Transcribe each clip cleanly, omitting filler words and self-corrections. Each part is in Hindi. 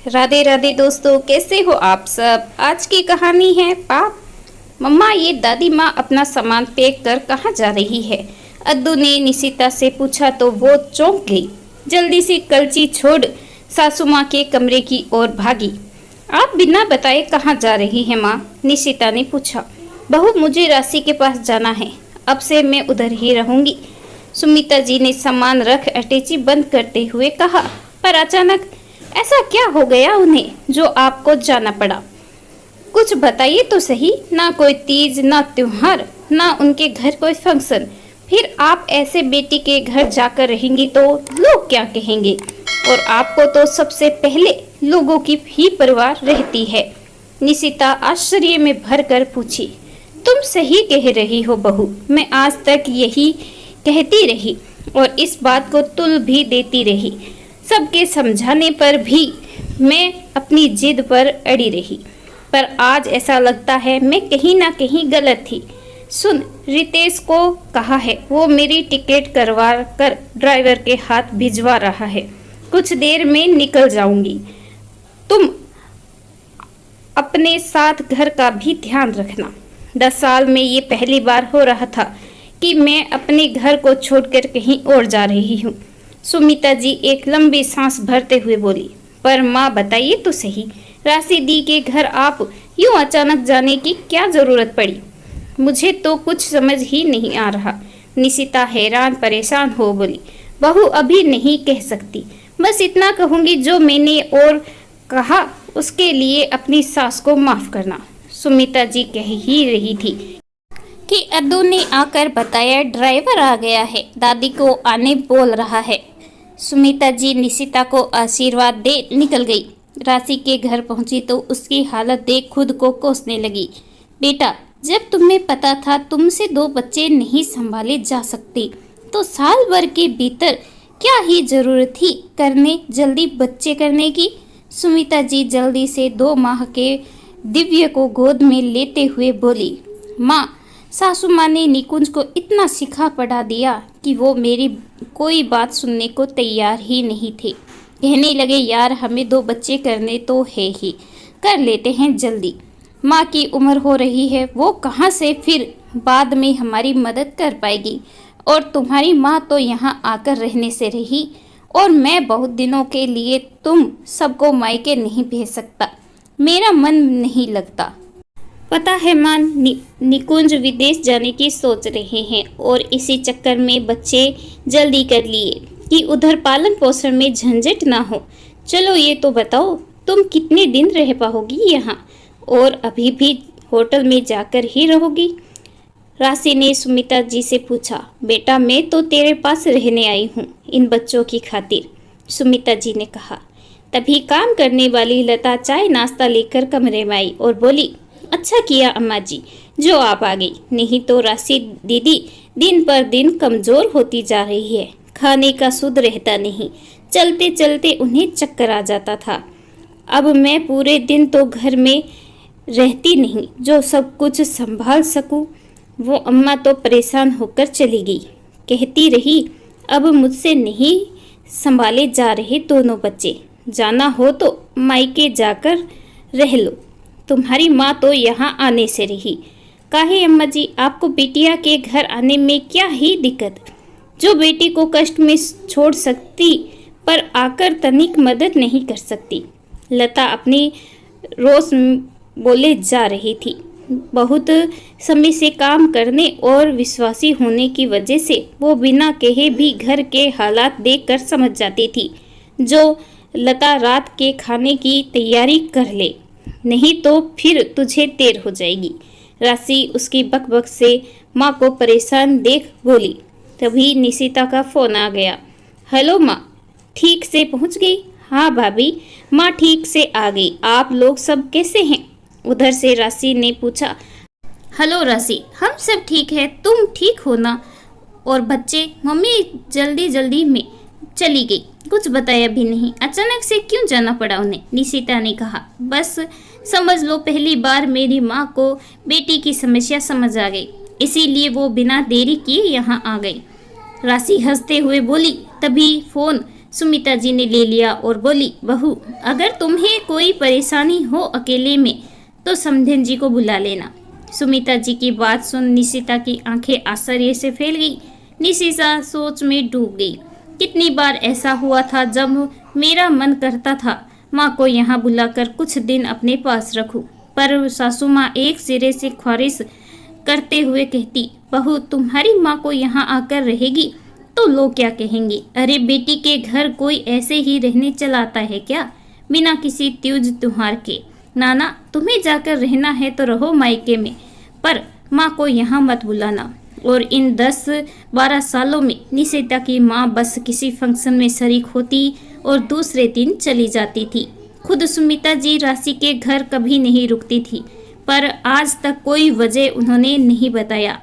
राधे राधे दोस्तों, कैसे हो आप सब। आज की कहानी है पाप। मम्मा, ये दादी माँ अपना सामान पैक कर कहाँ जा रही है? अद्दू ने निशिता से पूछा तो वो चौंक गई। जल्दी से कलची छोड़ सासू माँ के कमरे की ओर भागी। आप बिना बताए कहाँ जा रही हैं माँ? निशिता ने पूछा। बहू, मुझे राशि के पास जाना है, अब से मैं उधर ही रहूंगी। सुमिता जी ने सामान रख अटैची बंद करते हुए कहा। पर अचानक ऐसा क्या हो गया उन्हें जो आपको जाना पड़ा? कुछ बताइए तो सही। ना कोई तीज, ना त्योहार, ना उनके घर कोई फंक्शन। फिर आप ऐसे बेटी के घर जाकर रहेंगी तो लोग क्या कहेंगे? और आपको तो सबसे पहले लोगों की ही परवाह रहती है। निशिता आश्चर्य में भरकर पूछी। तुम सही कह रही हो बहू, मैं आज तक यही कहती रही और इस बात को तुल भी देती रही। सबके समझाने पर भी मैं अपनी जिद पर अड़ी रही, पर आज ऐसा लगता है मैं कहीं ना कहीं गलत थी। सुन, रितेश को कहा है, वो मेरी टिकट करवा कर ड्राइवर के हाथ भिजवा रहा है। कुछ देर में निकल जाऊंगी। तुम अपने साथ घर का भी ध्यान रखना। 10 साल में ये पहली बार हो रहा था कि मैं अपने घर को छोड़कर कहीं और जा रही हूँ। सुमिता जी एक लंबी सांस भरते हुए बोली। पर माँ, बताइए तो सही, राशि दी के घर आप यूं अचानक जाने की क्या जरूरत पड़ी? मुझे तो कुछ समझ ही नहीं आ रहा। निशिता हैरान परेशान हो बोली। बहू, अभी नहीं कह सकती, बस इतना कहूंगी जो मैंने और कहा उसके लिए अपनी सास को माफ करना। सुमिता जी कह ही रही थी कि अद्दू ने आकर बताया ड्राइवर आ गया है, दादी को आने बोल रहा है। सुमिता जी निशिता को आशीर्वाद दे निकल गई। राशि के घर पहुंची तो उसकी हालत देख खुद को कोसने लगी। बेटा, जब तुम्हें पता था तुमसे 2 बच्चे नहीं संभाले जा सकते तो साल भर के भीतर क्या ही जरूरत थी करने जल्दी बच्चे करने की? सुमिता जी जल्दी से 2 माह के दिव्य को गोद में लेते हुए बोली। माँ, सासू माँ ने निकुंज को इतना सिखा पढ़ा दिया कि वो मेरी कोई बात सुनने को तैयार ही नहीं थे। कहने लगे, यार हमें 2 बच्चे करने तो है ही, कर लेते हैं जल्दी। माँ की उम्र हो रही है, वो कहाँ से फिर बाद में हमारी मदद कर पाएगी? और तुम्हारी माँ तो यहाँ आकर रहने से रही, और मैं बहुत दिनों के लिए तुम सबको मायके नहीं भेज सकता, मेरा मन नहीं लगता। पता है मां, निकुंज विदेश जाने की सोच रहे हैं और इसी चक्कर में बच्चे जल्दी कर लिए कि उधर पालन पोषण में झंझट ना हो। चलो ये तो बताओ, तुम कितने दिन रह पाओगी यहाँ, और अभी भी होटल में जाकर ही रहोगी? राशि ने सुमिता जी से पूछा। बेटा, मैं तो तेरे पास रहने आई हूँ इन बच्चों की खातिर, सुमिता जी ने कहा। तभी काम करने वाली लता चाय नाश्ता लेकर कमरे में आई और बोली। अच्छा किया अम्मा जी जो आप आ गई, नहीं तो राशि दीदी दिन पर दिन कमजोर होती जा रही है, खाने का सुध रहता नहीं, चलते चलते उन्हें चक्कर आ जाता था। अब मैं पूरे दिन तो घर में रहती नहीं जो सब कुछ संभाल सकूं। वो अम्मा तो परेशान होकर चली गई, कहती रही अब मुझसे नहीं संभाले जा रहे दोनों बच्चे, जाना हो तो मायके जाकर रह लो। तुम्हारी माँ तो यहाँ आने से रही। काहे अम्मा जी, आपको बिटिया के घर आने में क्या ही दिक्कत? जो बेटी को कष्ट में छोड़ सकती पर आकर तनिक मदद नहीं कर सकती। लता अपनी रोज बोले जा रही थी। बहुत समय से काम करने और विश्वासी होने की वजह से वो बिना कहे भी घर के हालात देखकर समझ जाती थी। जो लता रात के खाने की तैयारी कर ले, नहीं तो फिर तुझे देर हो जाएगी। राशि उसकी बकबक से माँ को परेशान देख बोली। तभी निशिता का फोन आ गया। हेलो माँ, ठीक से पहुँच गई? हाँ भाभी, माँ ठीक से आ गई। आप लोग सब कैसे हैं? उधर से राशि ने पूछा। हेलो राशि, हम सब ठीक है, तुम ठीक हो ना? और बच्चे? मम्मी जल्दी जल्दी में चली गई, कुछ बताया भी नहीं। अचानक से क्यों जाना पड़ा उन्हें? निशिता ने कहा। बस समझ लो पहली बार मेरी माँ को बेटी की समस्या समझ आ गई, इसीलिए वो बिना देरी किए यहाँ आ गई। राशि हंसते हुए बोली। तभी फोन सुमिता जी ने ले लिया और बोली, बहू, अगर तुम्हें कोई परेशानी हो अकेले में तो समधन जी को बुला लेना। सुमिता जी की बात सुन निशिता की आंखें आश्चर्य से फैल गई। निशिता सोच में डूब गई। कितनी बार ऐसा हुआ था जब मेरा मन करता था माँ को यहाँ बुलाकर कुछ दिन अपने पास रखूं, पर सासू माँ एक सिरे से ख्वारिश करते हुए कहती, बहू, तुम्हारी माँ को यहाँ आकर रहेगी तो लोग क्या कहेंगे? अरे बेटी के घर कोई ऐसे ही रहने चलाता है क्या, बिना किसी त्योज त्योहार के? नाना, तुम्हें जाकर रहना है तो रहो मायके में, पर माँ को यहाँ मत बुलाना। और इन 10-12 सालों में निशिता की माँ बस किसी फंक्शन में शरीक होती और दूसरे दिन चली जाती थी। खुद सुमिता जी राशि के घर कभी नहीं रुकती थी, पर आज तक कोई वजह उन्होंने नहीं बताया।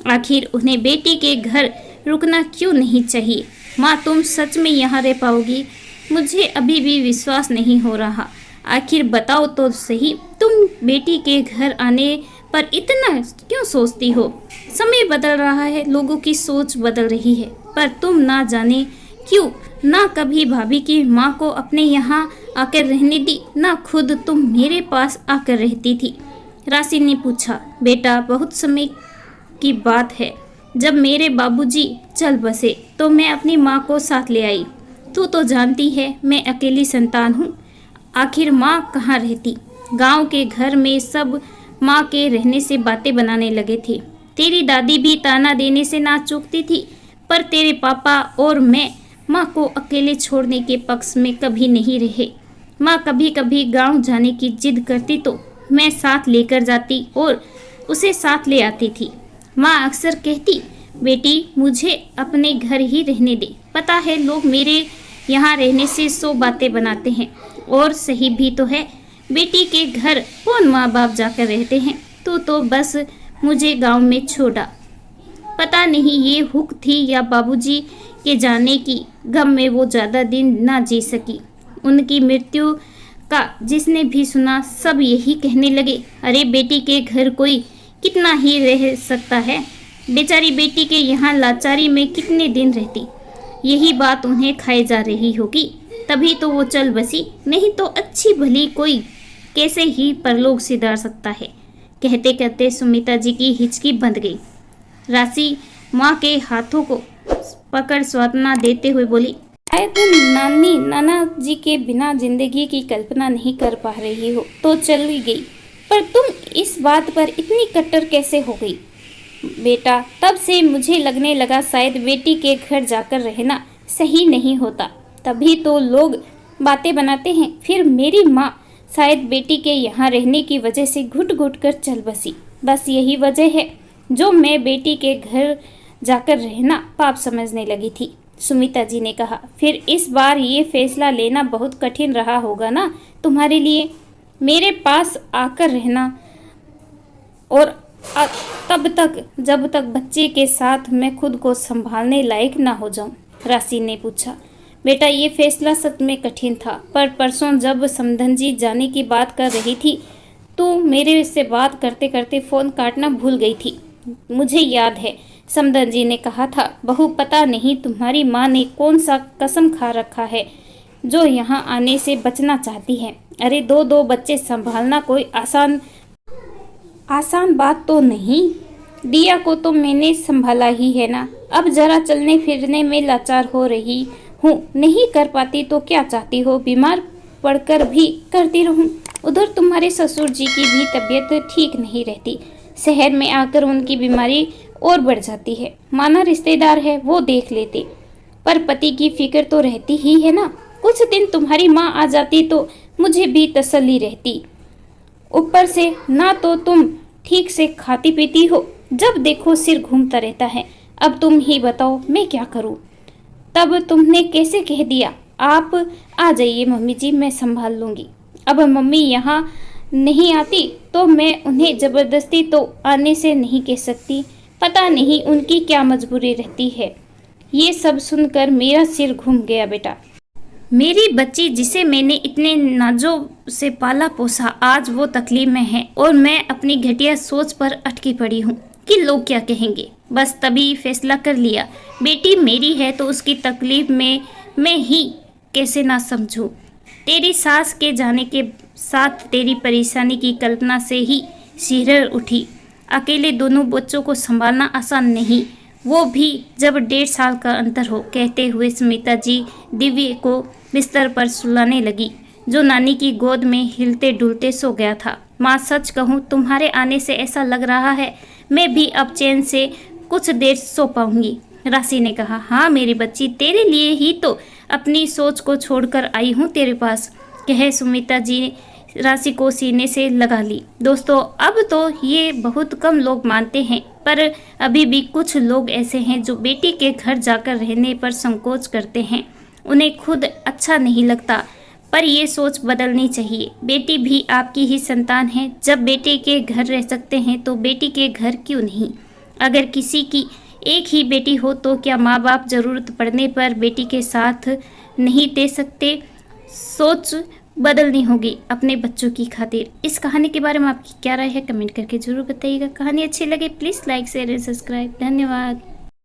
आखिर उन्हें बेटी के घर रुकना क्यों नहीं चाहिए? माँ, तुम सच में यहाँ रह पाओगी? मुझे अभी भी विश्वास नहीं हो रहा। आखिर बताओ तो सही, तुम बेटी के घर आने पर इतना क्यों सोचती हो? समय बदल रहा है, लोगों की सोच बदल रही है, पर तुम ना जाने क्यों ना कभी भाभी की माँ को अपने यहाँ आकर रहने दी, ना खुद तुम मेरे पास आकर रहती थी। राशि ने पूछा, बेटा, बहुत समय की बात है जब मेरे बाबूजी चल बसे तो मैं अपनी माँ को साथ ले आई। तू तो जानती है मैं अकेली संतान हूँ, आखिर माँ कहाँ रहती? गांव के घर में सब माँ के रहने से बातें बनाने लगे थे। तेरी दादी भी ताना देने से ना चूकती थी, पर तेरे पापा और मैं माँ को अकेले छोड़ने के पक्ष में कभी नहीं रहे। माँ कभी कभी गांव जाने की जिद करती तो मैं साथ लेकर जाती और उसे साथ ले आती थी। माँ अक्सर कहती, बेटी, मुझे अपने घर ही रहने दे। पता है लोग मेरे यहाँ रहने से 100 बातें बनाते हैं, और सही भी तो है। बेटी के घर कौन माँ बाप जाकर रहते हैं? तू तो बस मुझे गांव में छोड़ा। पता नहीं ये हुक थी या बाबूजी के जाने की गम में वो ज़्यादा दिन ना जी सकी। उनकी मृत्यु का जिसने भी सुना सब यही कहने लगे, अरे बेटी के घर कोई कितना ही रह सकता है, बेचारी बेटी के यहाँ लाचारी में कितने दिन रहती। यही बात उन्हें खाई जा रही होगी, तभी तो वो चल बसी, नहीं तो अच्छी भली कोई कैसे ही परलोक सिधार सकता है। कहते कहते सुमिता जी की हिचकी बंध गई। राशि माँ के हाथों को पकड़ सांत्वना देते हुए बोली, शायद नानी नाना जी के बिना जिंदगी की कल्पना नहीं कर पा रही हो तो चली गई, पर तुम इस बात पर इतनी कट्टर कैसे हो गई? बेटा, तब से मुझे लगने लगा शायद बेटी के घर जाकर रहना सही नहीं होता, तभी तो लोग बातें बनाते हैं। फिर मेरी माँ शायद बेटी के यहाँ रहने की वजह से घुट घुट कर चल बसी। बस यही वजह है जो मैं बेटी के घर जाकर रहना पाप समझने लगी थी। सुमिता जी ने कहा, फिर इस बार ये फैसला लेना बहुत कठिन रहा होगा ना तुम्हारे लिए, मेरे पास आकर रहना और तब तक जब तक बच्चे के साथ मैं खुद को संभालने लायक ना हो जाऊं। राशि ने पूछा, बेटा, ये फैसला सच में कठिन था, पर परसों जब समधन जी जाने की बात कर रही थी तो मेरे से बात करते करते फ़ोन काटना भूल गई थी। मुझे याद है समधन जी ने कहा था, बहू, पता नहीं तुम्हारी माँ ने कौन सा कसम खा रखा है जो यहाँ आने से बचना चाहती है। अरे 2 बच्चे संभालना कोई आसान बात तो नहीं। दिया को तो मैंने संभाला ही है ना, अब जरा चलने फिरने में लाचार हो रही हूँ, नहीं कर पाती तो क्या चाहती हो, बीमार पड़कर भी करती रहूँ? उधर तुम्हारे ससुर जी की भी तबीयत ठीक नहीं रहती, शहर में आकर उनकी बीमारी और बढ़ जाती है। माना रिश्तेदार है वो देख लेते, पर पति की फिक्र तो रहती ही है ना। कुछ दिन तुम्हारी माँ आ जाती तो मुझे भी तसल्ली रहती। ऊपर से ना तो तुम ठीक से खाती पीती हो, जब देखो सिर घूमता रहता है। अब तुम ही बताओ मैं क्या करूं? तब तुमने कैसे कह दिया, आप आ जाइए मम्मी जी, मैं संभाल लूँगी। अब मम्मी यहाँ नहीं आती तो मैं उन्हें ज़बरदस्ती तो आने से नहीं कह सकती, पता नहीं उनकी क्या मजबूरी रहती है। ये सब सुनकर मेरा सिर घूम गया। बेटा, मेरी बच्ची जिसे मैंने इतने नाजों से पाला पोसा आज वो तकलीफ में है और मैं अपनी घटिया सोच पर अटकी पड़ी हूँ कि लोग क्या कहेंगे। बस तभी फैसला कर लिया, बेटी मेरी है तो उसकी तकलीफ में मैं ही कैसे ना समझूं। तेरी सास के जाने के साथ तेरी परेशानी की कल्पना से ही सिहर उठी। अकेले दोनों बच्चों को संभालना आसान नहीं, वो भी जब 1.5 साल का अंतर हो, कहते हुए सुमिता जी दिव्य को बिस्तर पर सुलाने लगी, जो नानी की गोद में हिलते डुलते सो गया था। माँ, सच कहूँ तुम्हारे आने से ऐसा लग रहा है मैं भी अब चैन से कुछ देर सो पाऊंगी। राशि ने कहा, हाँ मेरी बच्ची, तेरे लिए ही तो अपनी सोच को छोड़कर आई हूँ तेरे पास, कहे सुमिता जी ने राशि को सीने से लगा ली। दोस्तों, अब तो ये बहुत कम लोग मानते हैं, पर अभी भी कुछ लोग ऐसे हैं जो बेटी के घर जाकर रहने पर संकोच करते हैं। उन्हें खुद अच्छा नहीं लगता, पर ये सोच बदलनी चाहिए। बेटी भी आपकी ही संतान है। जब बेटे के घर रह सकते हैं तो बेटी के घर क्यों नहीं। अगर किसी की एक ही बेटी हो तो क्या माँ बाप जरूरत पड़ने पर बेटी के साथ नहीं दे सकते। सोच बदलनी होगी अपने बच्चों की खातिर। इस कहानी के बारे में आपकी क्या राय है, कमेंट करके जरूर बताइएगा। कहानी अच्छी लगे please like share and subscribe. धन्यवाद।